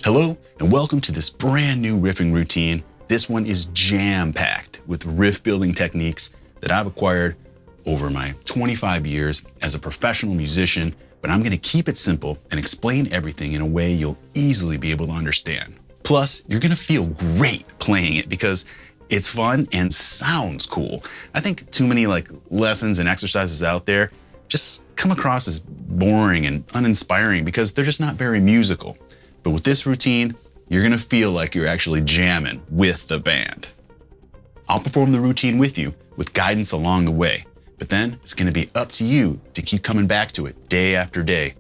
Hello, and welcome to this brand new riffing routine. This one is jam-packed with riff building techniques that I've acquired over my 25 years as a professional musician, but I'm gonna keep it simple and explain everything in a way you'll easily be able to understand. Plus, you're gonna feel great playing it because it's fun and sounds cool. I think too many lessons and exercises out there just come across as boring and uninspiring because they're just not very musical. But with this routine, you're gonna feel like you're actually jamming with the band. I'll perform the routine with you with guidance along the way, but then it's gonna be up to you to keep coming back to it day after day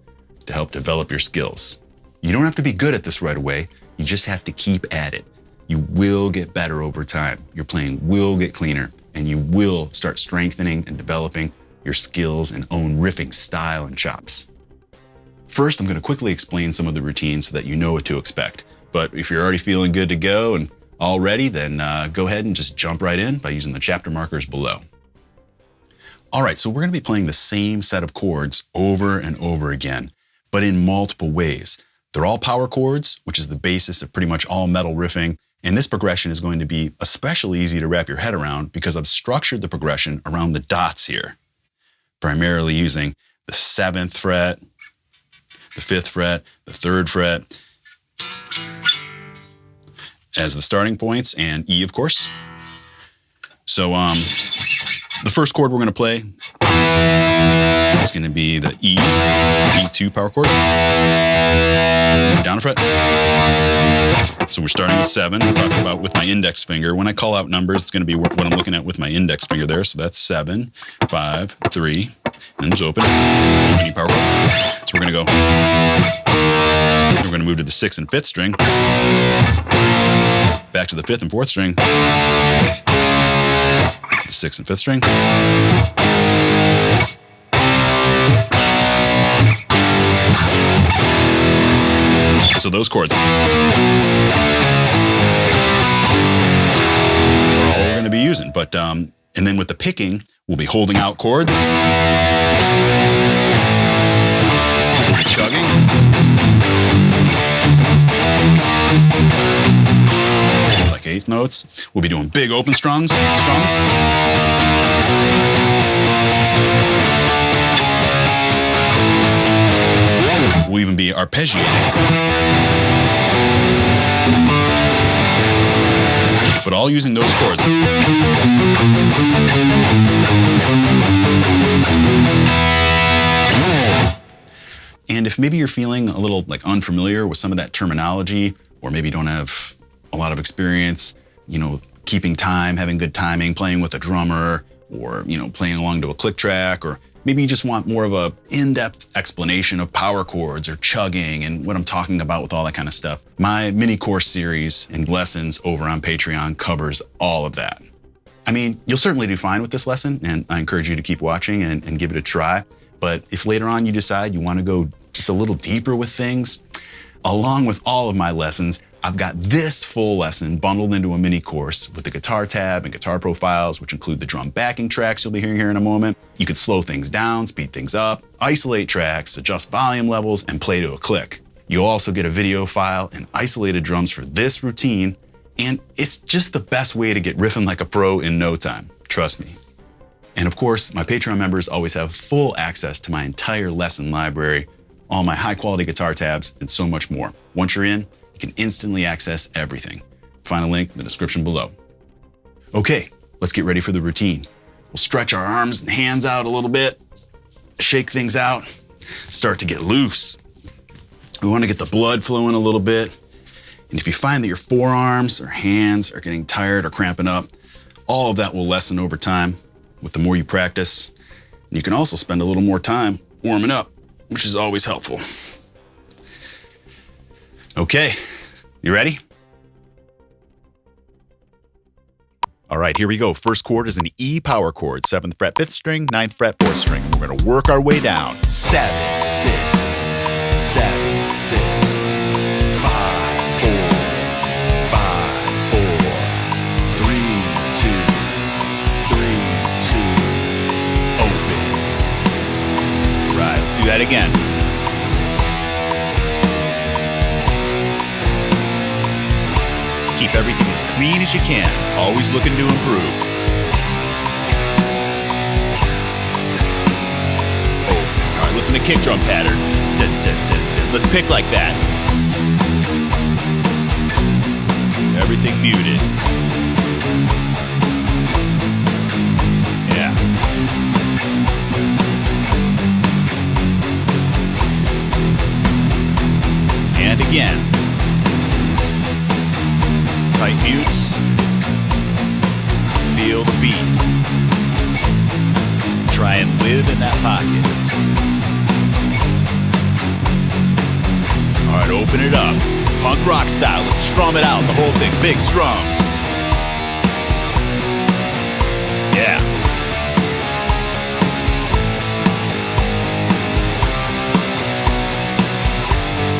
to help develop your skills. You don't have to be good at this right away, you just have to keep at it. You will get better over time. Your playing will get cleaner, and you will start strengthening and developing your skills and own riffing style and chops. First, I'm going to quickly explain some of the routines so that you know what to expect. But if you're already feeling good to go and all ready, then go ahead and just jump right in by using the chapter markers below. All right, so we're going to be playing the same set of chords over and over again, but in multiple ways. They're all power chords, which is the basis of pretty much all metal riffing. And this progression is going to be especially easy to wrap your head around because I've structured the progression around the dots here, primarily using the 7th fret, the 5th fret, the 3rd fret as the starting points, and E, of course. So the first chord we're going to play is going to be the E2 power chord. Down a fret. So we're starting with 7. We're talking about with my index finger. When I call out numbers, it's going to be what I'm looking at with my index finger there. So that's 7, 5, 3, and just open. Open E power chord. So we're going to go. We're going to move to the 6th and 5th string. Back to the 5th and 4th string. To the 6th and 5th string. So those chords are all we're going to be using. But and then with the picking, we'll be holding out chords, we'll be chugging, like 8th notes. We'll be doing big open strums. We'll even be arpeggiating. But all using those chords. And if maybe you're feeling a little unfamiliar with some of that terminology, or maybe you don't have a lot of experience, keeping time, having good timing, playing with a drummer, or playing along to a click track, or maybe you just want more of a in-depth explanation of power chords or chugging and what I'm talking about with all that kind of stuff. My mini course series and lessons over on Patreon covers all of that. I mean, you'll certainly do fine with this lesson, and I encourage you to keep watching and give it a try. But if later on you decide you want to go just a little deeper with things, along with all of my lessons, I've got this full lesson bundled into a mini course with the guitar tab and guitar profiles, which include the drum backing tracks you'll be hearing here in a moment. You can slow things down, speed things up, isolate tracks, adjust volume levels, and play to a click. You'll also get a video file and isolated drums for this routine, and it's just the best way to get riffing like a pro in no time, trust me. And of course, my Patreon members always have full access to my entire lesson library, all my high quality guitar tabs, and so much more. Once you're in, you can instantly access everything. Find a link in the description below. Okay, let's get ready for the routine. We'll stretch our arms and hands out a little bit, shake things out, start to get loose. We want to get the blood flowing a little bit. And if you find that your forearms or hands are getting tired or cramping up, all of that will lessen over time with the more you practice. And you can also spend a little more time warming up, which is always helpful. Okay, you ready? All right, here we go. First chord is an E power chord, 7th fret, 5th string, 9th fret, 4th string. We're gonna work our way down. 7, 6, 7, 6, 5, 4, 5, 4, 3, 2, 3, 2, open. Right, let's do that again. Keep everything as clean as you can, always looking to improve. Oh, all right, listen to kick drum pattern. Let's pick like that. Everything muted. Yeah. And again. Tight mutes. Feel the beat. Try and live in that pocket. All right, open it up. Punk rock style. Let's strum it out. The whole thing. Big strums. Yeah.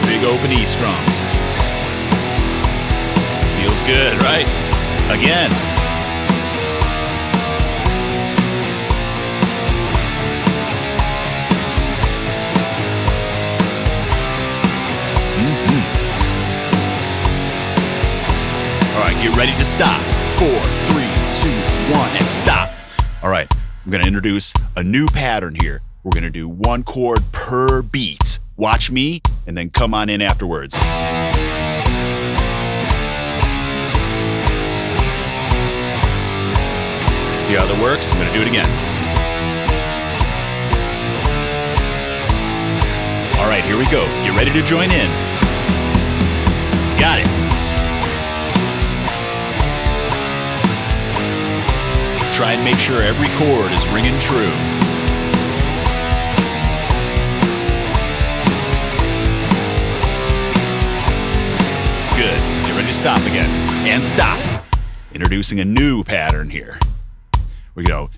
Big open E strums. Feels good, right? Again. All right, get ready to stop. 4, 3, 2, 1, and stop. All right, I'm gonna introduce a new pattern here. We're gonna do 1 chord per beat. Watch me, and then come on in afterwards. See how that works? I'm gonna do it again. All right, here we go. Get ready to join in. Got it. Try and make sure every chord is ringing true. Good. Get ready to stop again. And stop. Introducing a new pattern here. We go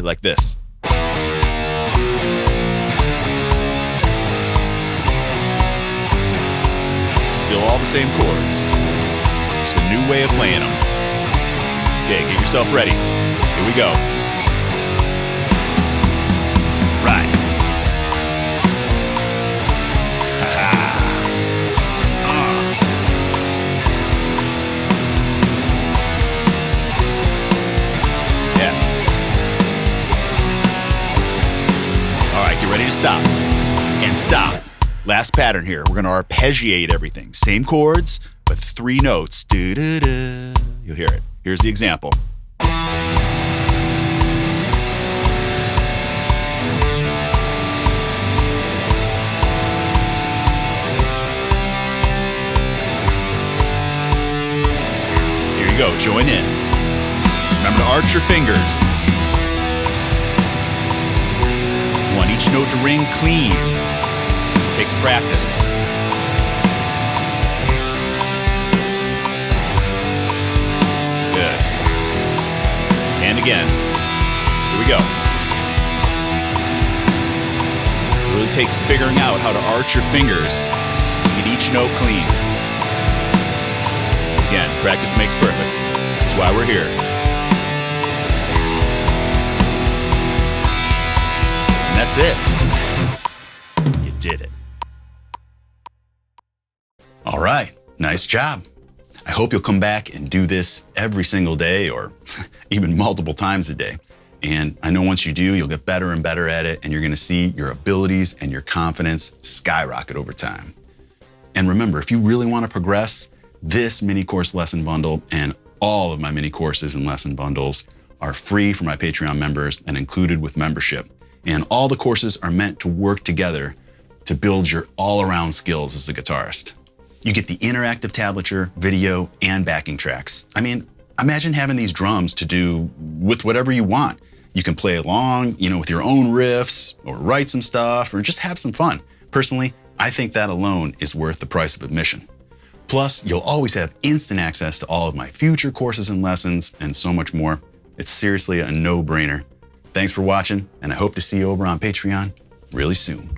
like this. Still all the same chords. Just a new way of playing them. Okay, get yourself ready. Here we go. Right. Yeah. All right, get ready to stop. And stop. Last pattern here. We're going to arpeggiate everything. Same chords, but 3 notes. Do-do-do. You'll hear it. Here's the example. Here you go. Join in. Remember to arch your fingers. You want each note to ring clean. It takes practice. And again. Here we go. It really takes figuring out how to arch your fingers to get each note clean. Again, practice makes perfect. That's why we're here. And that's it. You did it. All right, nice job. I hope you'll come back and do this every single day or even multiple times a day. And I know once you do, you'll get better and better at it, and you're gonna see your abilities and your confidence skyrocket over time. And remember, if you really wanna progress, this mini course lesson bundle and all of my mini courses and lesson bundles are free for my Patreon members and included with membership. And all the courses are meant to work together to build your all-around skills as a guitarist. You get the interactive tablature, video, and backing tracks. I mean, imagine having these drums to do with whatever you want. You can play along, with your own riffs, or write some stuff, or just have some fun. Personally, I think that alone is worth the price of admission. Plus, you'll always have instant access to all of my future courses and lessons, and so much more. It's seriously a no-brainer. Thanks for watching, and I hope to see you over on Patreon really soon.